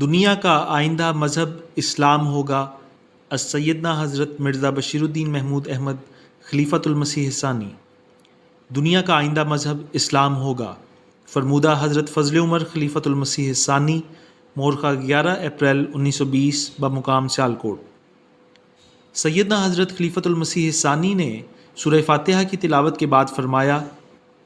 دنیا کا آئندہ مذہب اسلام ہوگا از سیدنا حضرت مرزا بشیر الدین محمود احمد خلیفۃ المسیح الثانی۔ دنیا کا آئندہ مذہب اسلام ہوگا، فرمودہ حضرت فضل عمر خلیفۃ المسیح الثانی، مورخہ 11 اپریل 1920 بمقام سیالکوٹ۔ سیدنا حضرت خلیفۃ المسیح الثانی نے سورہ فاتحہ کی تلاوت کے بعد فرمایا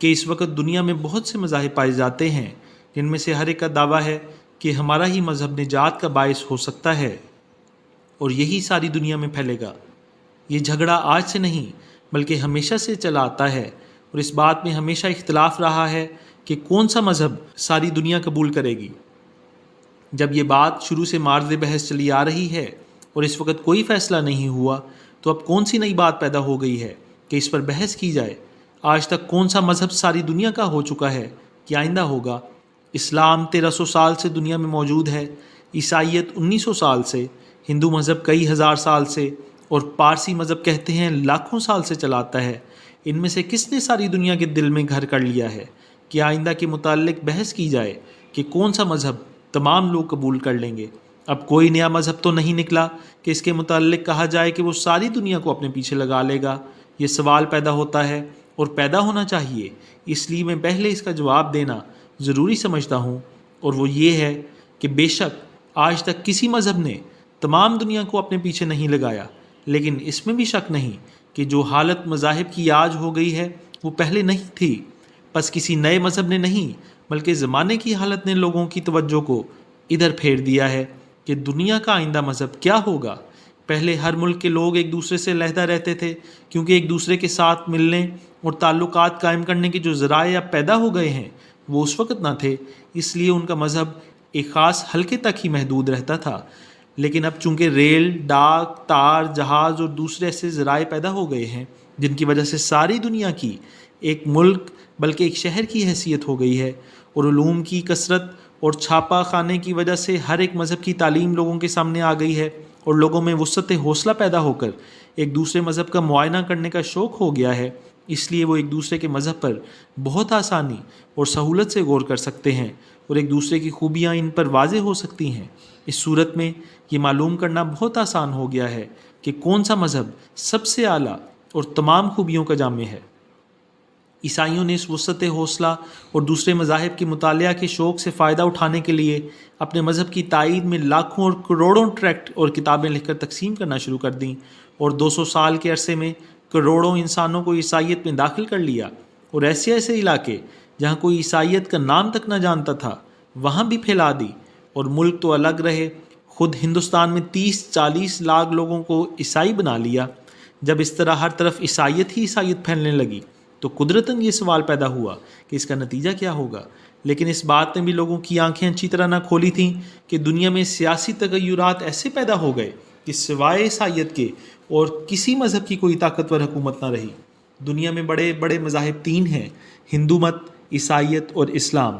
کہ اس وقت دنیا میں بہت سے مذاہب پائے جاتے ہیں جن میں سے ہر ایک کا دعویٰ ہے کہ ہمارا ہی مذہب نجات کا باعث ہو سکتا ہے اور یہی ساری دنیا میں پھیلے گا۔ یہ جھگڑا آج سے نہیں بلکہ ہمیشہ سے چلا آتا ہے اور اس بات میں ہمیشہ اختلاف رہا ہے کہ کون سا مذہب ساری دنیا قبول کرے گی۔ جب یہ بات شروع سے مارز بحث چلی آ رہی ہے اور اس وقت کوئی فیصلہ نہیں ہوا تو اب کون سی نئی بات پیدا ہو گئی ہے کہ اس پر بحث کی جائے؟ آج تک کون سا مذہب ساری دنیا کا ہو چکا ہے کہ آئندہ ہوگا؟ اسلام 1300 سال سے دنیا میں موجود ہے، عیسائیت 1900 سال سے، ہندو مذہب کئی ہزار سال سے اور پارسی مذہب کہتے ہیں لاکھوں سال سے چلاتا ہے۔ ان میں سے کس نے ساری دنیا کے دل میں گھر کر لیا ہے کہ آئندہ کے متعلق بحث کی جائے کہ کون سا مذہب تمام لوگ قبول کر لیں گے؟ اب کوئی نیا مذہب تو نہیں نکلا کہ اس کے متعلق کہا جائے کہ وہ ساری دنیا کو اپنے پیچھے لگا لے گا۔ یہ سوال پیدا ہوتا ہے اور پیدا ہونا چاہیے، اس لیے میں پہلے اس کا جواب دینا ضروری سمجھتا ہوں، اور وہ یہ ہے کہ بے شک آج تک کسی مذہب نے تمام دنیا کو اپنے پیچھے نہیں لگایا، لیکن اس میں بھی شک نہیں کہ جو حالت مذاہب کی آج ہو گئی ہے وہ پہلے نہیں تھی۔ بس کسی نئے مذہب نے نہیں بلکہ زمانے کی حالت نے لوگوں کی توجہ کو ادھر پھیر دیا ہے کہ دنیا کا آئندہ مذہب کیا ہوگا۔ پہلے ہر ملک کے لوگ ایک دوسرے سے علیحدہ رہتے تھے کیونکہ ایک دوسرے کے ساتھ ملنے اور تعلقات قائم کرنے کے جو ذرائع اب پیدا ہو گئے ہیں وہ اس وقت نہ تھے، اس لیے ان کا مذہب ایک خاص حلقے تک ہی محدود رہتا تھا۔ لیکن اب چونکہ ریل، ڈاک، تار، جہاز اور دوسرے ایسے ذرائع پیدا ہو گئے ہیں جن کی وجہ سے ساری دنیا کی ایک ملک بلکہ ایک شہر کی حیثیت ہو گئی ہے، اور علوم کی کثرت اور چھاپا خانے کی وجہ سے ہر ایک مذہب کی تعلیم لوگوں کے سامنے آ گئی ہے اور لوگوں میں وسعت حوصلہ پیدا ہو کر ایک دوسرے مذہب کا معائنہ کرنے کا شوق ہو گیا ہے، اس لیے وہ ایک دوسرے کے مذہب پر بہت آسانی اور سہولت سے غور کر سکتے ہیں اور ایک دوسرے کی خوبیاں ان پر واضح ہو سکتی ہیں۔ اس صورت میں یہ معلوم کرنا بہت آسان ہو گیا ہے کہ کون سا مذہب سب سے اعلیٰ اور تمام خوبیوں کا جامع ہے۔ عیسائیوں نے اس وسعت حوصلہ اور دوسرے مذاہب کے مطالعہ کے شوق سے فائدہ اٹھانے کے لیے اپنے مذہب کی تائید میں لاکھوں اور کروڑوں ٹریکٹ اور کتابیں لکھ کر تقسیم کرنا شروع کر دیں، اور 200 سال کے عرصے میں کروڑوں انسانوں کو عیسائیت میں داخل کر لیا، اور ایسے ایسے علاقے جہاں کوئی عیسائیت کا نام تک نہ جانتا تھا وہاں بھی پھیلا دی، اور ملک تو الگ رہے، خود ہندوستان میں 30-40 لاکھ لوگوں کو عیسائی بنا لیا۔ جب اس طرح ہر طرف عیسائیت ہی عیسائیت پھیلنے لگی تو قدرتاً یہ سوال پیدا ہوا کہ اس کا نتیجہ کیا ہوگا۔ لیکن اس بات نے بھی لوگوں کی آنکھیں اچھی طرح نہ کھولی تھیں کہ دنیا میں سیاسی تغیرات ایسے پیدا ہو گئے کہ سوائے عیسائیت کے اور کسی مذہب کی کوئی طاقتور حکومت نہ رہی۔ دنیا میں بڑے بڑے مذاہب 3 ہیں، ہندو مت، عیسائیت اور اسلام۔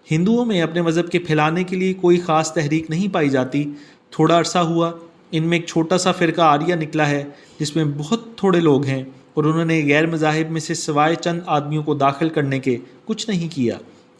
ہندوؤں میں اپنے مذہب کے پھیلانے کے لیے کوئی خاص تحریک نہیں پائی جاتی۔ تھوڑا عرصہ ہوا، ان میں ایک چھوٹا سا فرقہ آریہ نکلا ہے جس میں بہت تھوڑے لوگ ہیں، اور انہوں نے غیر مذاہب میں سے سوائے چند آدمیوں کو داخل کرنے کے کچھ نہیں کیا۔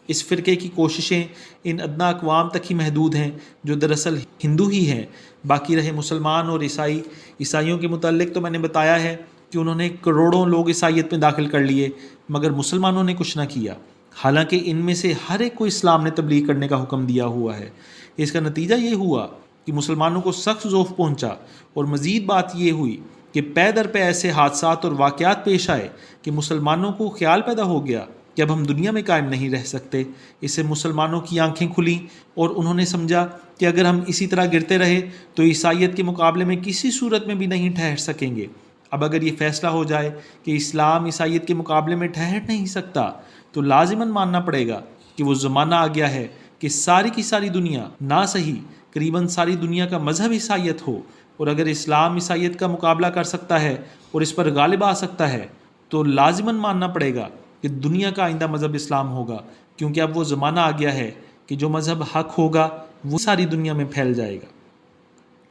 اس فرقے کی کوششیں ان ادنا اقوام تک ہی محدود ہیں جو دراصل ہندو ہی ہیں۔ باقی رہے مسلمان اور عیسائی۔ عیسائیوں کے متعلق تو میں نے بتایا ہے کہ انہوں نے کروڑوں لوگ عیسائیت میں داخل کر لیے، مگر مسلمانوں نے کچھ نہ کیا، حالانکہ ان میں سے ہر ایک کو اسلام نے تبلیغ کرنے کا حکم دیا ہوا ہے۔ اس کا نتیجہ یہ ہوا کہ مسلمانوں کو سخت ذوف پہنچا، اور مزید بات یہ ہوئی کہ پے در پے ایسے حادثات اور واقعات پیش آئے کہ مسلمانوں کو خیال پیدا ہو گیا کہ اب ہم دنیا میں قائم نہیں رہ سکتے۔ اس سے مسلمانوں کی آنکھیں کھلیں اور انہوں نے سمجھا کہ اگر ہم اسی طرح گرتے رہے تو عیسائیت کے مقابلے میں کسی صورت میں بھی نہیں ٹھہر سکیں گے۔ اب اگر یہ فیصلہ ہو جائے کہ اسلام عیسائیت کے مقابلے میں ٹھہر نہیں سکتا تو لازماً ماننا پڑے گا کہ وہ زمانہ آ گیا ہے کہ ساری کی ساری دنیا، نہ صحیح قریباً ساری دنیا کا مذہب عیسائیت ہو، اور اگر اسلام عیسائیت کا مقابلہ کر سکتا ہے اور اس پر غالب آ سکتا ہے تو لازماً ماننا پڑے گا کہ دنیا کا آئندہ مذہب اسلام ہوگا، کیونکہ اب وہ زمانہ آ گیا ہے کہ جو مذہب حق ہوگا وہ ساری دنیا میں پھیل جائے گا۔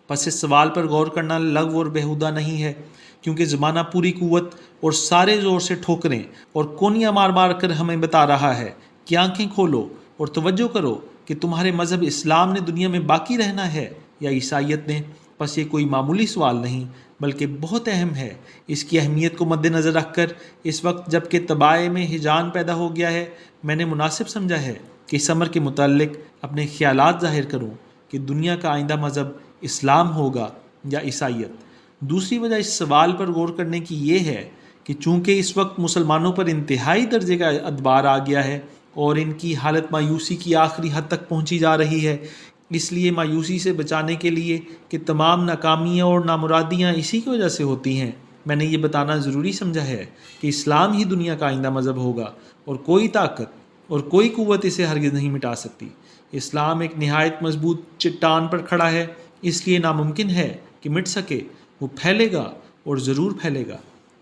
پس اس سوال پر غور کرنا لغو اور بیہودہ نہیں ہے، کیونکہ زمانہ پوری قوت اور سارے زور سے ٹھوکریں اور کونیاں مار مار کر ہمیں بتا رہا ہے کہ آنکھیں کھولو اور توجہ کرو کہ تمہارے مذہب اسلام نے دنیا میں باقی رہنا ہے یا عیسائیت نے؟ پس یہ کوئی معمولی سوال نہیں بلکہ بہت اہم ہے۔ اس کی اہمیت کو مد نظر رکھ کر اس وقت جب کہ طبائع میں ہیجان پیدا ہو گیا ہے، میں نے مناسب سمجھا ہے کہ اس امر کے متعلق اپنے خیالات ظاہر کروں کہ دنیا کا آئندہ مذہب اسلام ہوگا یا عیسائیت۔ دوسری وجہ اس سوال پر غور کرنے کی یہ ہے کہ چونکہ اس وقت مسلمانوں پر انتہائی درجے کا ادبار آ گیا ہے اور ان کی حالت مایوسی کی آخری حد تک پہنچی جا رہی ہے، اس لیے مایوسی سے بچانے کے لیے کہ تمام ناکامیاں اور نامرادیاں اسی کی وجہ سے ہوتی ہیں، میں نے یہ بتانا ضروری سمجھا ہے کہ اسلام ہی دنیا کا آئندہ مذہب ہوگا اور کوئی طاقت اور کوئی قوت اسے ہرگز نہیں مٹا سکتی۔ اسلام ایک نہایت مضبوط چٹان پر کھڑا ہے، اس لیے ناممکن ہے کہ مٹ سکے۔ وہ پھیلے گا اور ضرور پھیلے گا۔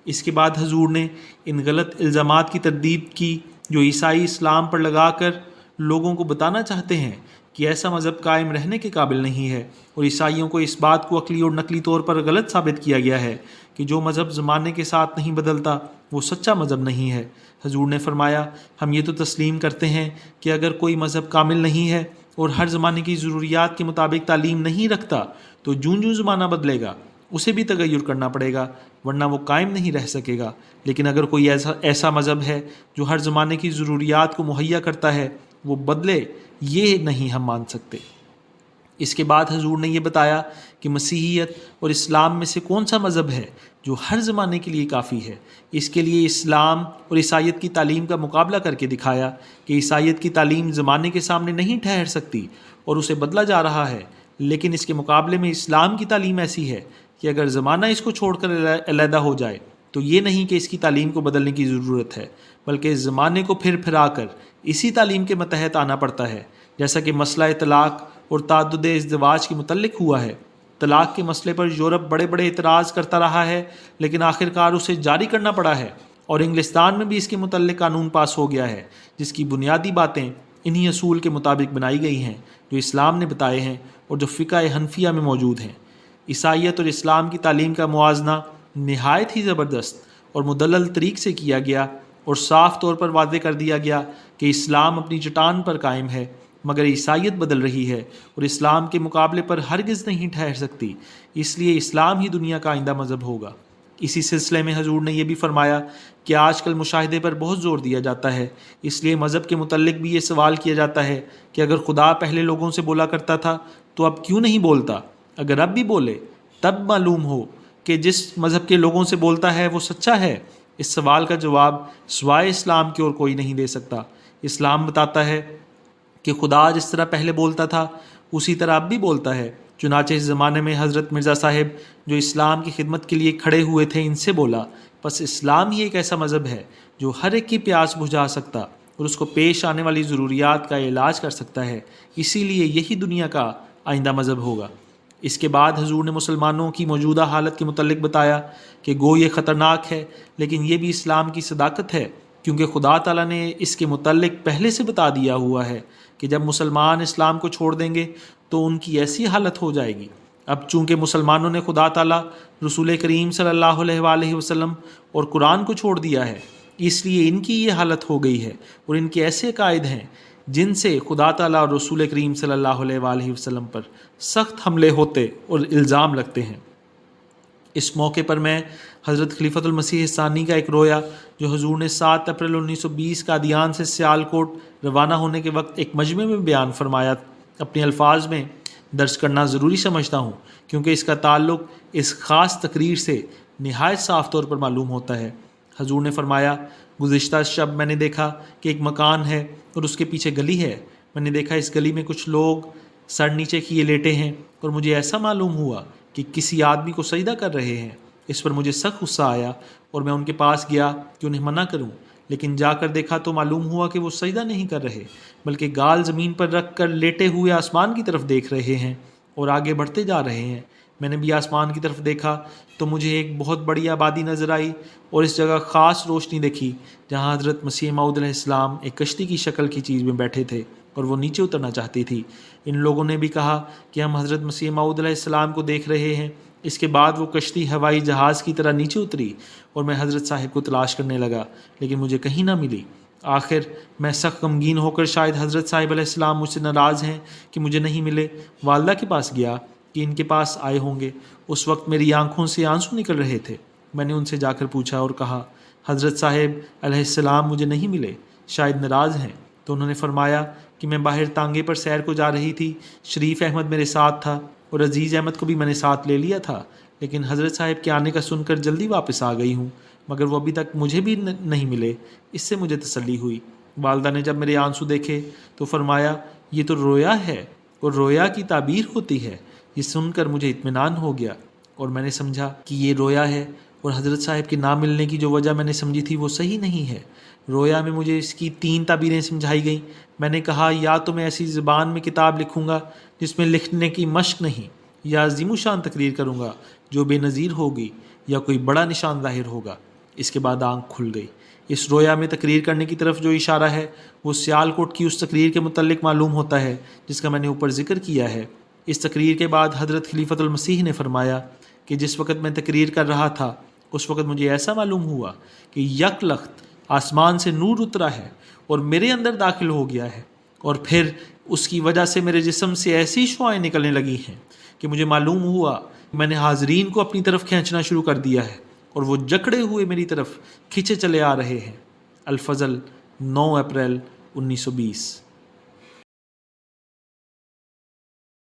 اس کے بعد حضور نے ان غلط الزامات کی تردید کی جو عیسائی اسلام پر لگا کر لوگوں کو بتانا چاہتے ہیں کہ ایسا مذہب قائم رہنے کے قابل نہیں ہے، اور عیسائیوں کو اس بات کو عقلی اور نقلی طور پر غلط ثابت کیا گیا ہے کہ جو مذہب زمانے کے ساتھ نہیں بدلتا وہ سچا مذہب نہیں ہے۔ حضور نے فرمایا، ہم یہ تو تسلیم کرتے ہیں کہ اگر کوئی مذہب کامل نہیں ہے اور ہر زمانے کی ضروریات کے مطابق تعلیم نہیں رکھتا تو جوں جوں زمانہ بدلے گا اسے بھی تغیر کرنا پڑے گا، ورنہ وہ قائم نہیں رہ سکے گا۔ لیکن اگر کوئی ایسا مذہب ہے جو ہر زمانے کی ضروریات کو مہیا کرتا ہے، وہ بدلے، یہ نہیں ہم مان سکتے۔ اس کے بعد حضور نے یہ بتایا کہ مسیحیت اور اسلام میں سے کون سا مذہب ہے جو ہر زمانے کے لیے کافی ہے۔ اس کے لیے اسلام اور عیسائیت کی تعلیم کا مقابلہ کر کے دکھایا کہ عیسائیت کی تعلیم زمانے کے سامنے نہیں ٹھہر سکتی اور اسے بدلا جا رہا ہے، لیکن اس کے مقابلے میں اسلام کی تعلیم ایسی ہے کہ اگر زمانہ اس کو چھوڑ کر علیحدہ ہو جائے تو یہ نہیں کہ اس کی تعلیم کو بدلنے کی ضرورت ہے، بلکہ زمانے کو پھرا کر اسی تعلیم کے متحد آنا پڑتا ہے، جیسا کہ مسئلہ طلاق اور تعدد ازدواج کے متعلق ہوا ہے۔ طلاق کے مسئلے پر یورپ بڑے بڑے اعتراض کرتا رہا ہے، لیکن آخرکار اسے جاری کرنا پڑا ہے، اور انگلستان میں بھی اس کے متعلق قانون پاس ہو گیا ہے جس کی بنیادی باتیں انہی اصول کے مطابق بنائی گئی ہیں جو اسلام نے بتائے ہیں اور جو فقہ حنفیہ میں موجود ہیں۔ عیسائیت اور اسلام کی تعلیم کا موازنہ نہایت ہی زبردست اور مدلل طریق سے کیا گیا اور صاف طور پر واضح کر دیا گیا کہ اسلام اپنی چٹان پر قائم ہے، مگر عیسائیت بدل رہی ہے اور اسلام کے مقابلے پر ہرگز نہیں ٹھہر سکتی، اس لیے اسلام ہی دنیا کا آئندہ مذہب ہوگا۔ اسی سلسلے میں حضور نے یہ بھی فرمایا کہ آج کل مشاہدے پر بہت زور دیا جاتا ہے، اس لیے مذہب کے متعلق بھی یہ سوال کیا جاتا ہے کہ اگر خدا پہلے لوگوں سے بولا کرتا تھا تو اب کیوں نہیں بولتا؟ اگر اب بھی بولے تب معلوم ہو کہ جس مذہب کے لوگوں سے بولتا ہے وہ سچا ہے۔ اس سوال کا جواب سوائے اسلام کے اور کوئی نہیں دے سکتا۔ اسلام بتاتا ہے کہ خدا جس طرح پہلے بولتا تھا اسی طرح اب بھی بولتا ہے۔ چنانچہ اس زمانے میں حضرت مرزا صاحب جو اسلام کی خدمت کے لیے کھڑے ہوئے تھے ان سے بولا، پس اسلام ہی ایک ایسا مذہب ہے جو ہر ایک کی پیاس بجھا سکتا اور اس کو پیش آنے والی ضروریات کا علاج کر سکتا ہے، اسی لیے یہی دنیا کا آئندہ مذہب ہوگا۔ اس کے بعد حضور نے مسلمانوں کی موجودہ حالت کے متعلق بتایا کہ گو یہ خطرناک ہے، لیکن یہ بھی اسلام کی صداقت ہے، کیونکہ خدا تعالیٰ نے اس کے متعلق پہلے سے بتا دیا ہوا ہے کہ جب مسلمان اسلام کو چھوڑ دیں گے تو ان کی ایسی حالت ہو جائے گی۔ اب چونکہ مسلمانوں نے خدا تعالیٰ، رسول کریم صلی اللہ علیہ وآلہ وسلم اور قرآن کو چھوڑ دیا ہے، اس لیے ان کی یہ حالت ہو گئی ہے، اور ان کے ایسے عقائد ہیں جن سے خدا تعالیٰ اور رسول کریم صلی اللہ علیہ وآلہ وسلم پر سخت حملے ہوتے اور الزام لگتے ہیں۔ اس موقع پر میں حضرت خلیفۃ المسیح ثانی کا ایک رویا جو حضور نے 7 اپریل 1920 قادیان سے سیالکوٹ روانہ ہونے کے وقت ایک مجمع میں بیان فرمایا اپنے الفاظ میں درج کرنا ضروری سمجھتا ہوں، کیونکہ اس کا تعلق اس خاص تقریر سے نہایت صاف طور پر معلوم ہوتا ہے۔ حضور نے فرمایا، گزشتہ شب میں نے دیکھا کہ ایک مکان ہے اور اس کے پیچھے گلی ہے۔ میں نے دیکھا اس گلی میں کچھ لوگ سر نیچے کیے لیٹے ہیں، اور مجھے ایسا معلوم ہوا کہ کسی آدمی کو سجدہ کر رہے ہیں۔ اس پر مجھے سخت غصہ آیا اور میں ان کے پاس گیا کہ انہیں منع کروں، لیکن جا کر دیکھا تو معلوم ہوا کہ وہ سجدہ نہیں کر رہے، بلکہ گال زمین پر رکھ کر لیٹے ہوئے آسمان کی طرف دیکھ رہے ہیں اور آگے بڑھتے جا رہے ہیں۔ میں نے بھی آسمان کی طرف دیکھا تو مجھے ایک بہت بڑی آبادی نظر آئی، اور اس جگہ خاص روشنی دیکھی جہاں حضرت مسیح موعود علیہ السلام ایک کشتی کی شکل کی چیز میں بیٹھے تھے اور وہ نیچے اترنا چاہتی تھی۔ ان لوگوں نے بھی کہا کہ ہم حضرت مسیح موعود علیہ السلام کو دیکھ رہے ہیں۔ اس کے بعد وہ کشتی ہوائی جہاز کی طرح نیچے اتری اور میں حضرت صاحب کو تلاش کرنے لگا، لیکن مجھے کہیں نہ ملی۔ آخر میں سخت غمگین ہو کر شاید حضرت صاحب علیہ السلام مجھ سے ناراض ہیں کہ مجھے نہیں ملے، والدہ کے پاس گیا کہ ان کے پاس آئے ہوں گے۔ اس وقت میری آنکھوں سے آنسو نکل رہے تھے۔ میں نے ان سے جا کر پوچھا اور کہا حضرت صاحب علیہ السلام مجھے نہیں ملے، شاید ناراض ہیں۔ تو انہوں نے فرمایا کہ میں باہر تانگے پر سیر کو جا رہی تھی، شریف احمد میرے ساتھ تھا اور عزیز احمد کو بھی میں نے ساتھ لے لیا تھا، لیکن حضرت صاحب کے آنے کا سن کر جلدی واپس آ گئی ہوں، مگر وہ ابھی تک مجھے بھی نہیں ملے۔ اس سے مجھے تسلی ہوئی۔ والدہ نے جب میرے آنسو دیکھے تو فرمایا یہ تو رویا ہے اور رویا کی تعبیر ہوتی ہے۔ یہ سن کر مجھے اطمینان ہو گیا اور میں نے سمجھا کہ یہ رویا ہے، اور حضرت صاحب کے نہ ملنے کی جو وجہ میں نے سمجھی تھی وہ صحیح نہیں ہے۔ رویا میں مجھے اس کی 3 تعبیریں سمجھائی گئیں۔ میں نے کہا یا تو میں ایسی زبان میں کتاب لکھوں گا جس میں لکھنے کی مشق نہیں، یا عظیم الشان تقریر کروں گا جو بے نظیر ہوگی، یا کوئی بڑا نشان ظاہر ہوگا۔ اس کے بعد آنکھ کھل گئی۔ اس رویا میں تقریر کرنے کی طرف جو اشارہ ہے وہ سیالکوٹ کی اس تقریر کے متعلق معلوم ہوتا ہے جس کا میں نے اوپر ذکر کیا ہے۔ اس تقریر کے بعد حضرت خلیفۃ المسیح نے فرمایا کہ جس وقت میں تقریر کر رہا تھا اس وقت مجھے ایسا معلوم ہوا کہ یک لخت آسمان سے نور اترا ہے اور میرے اندر داخل ہو گیا ہے، اور پھر اس کی وجہ سے میرے جسم سے ایسی شعائیں نکلنے لگی ہیں کہ مجھے معلوم ہوا میں نے حاضرین کو اپنی طرف کھینچنا شروع کر دیا ہے اور وہ جکڑے ہوئے میری طرف کھینچے چلے آ رہے ہیں۔ الفضل 9 اپریل 1920۔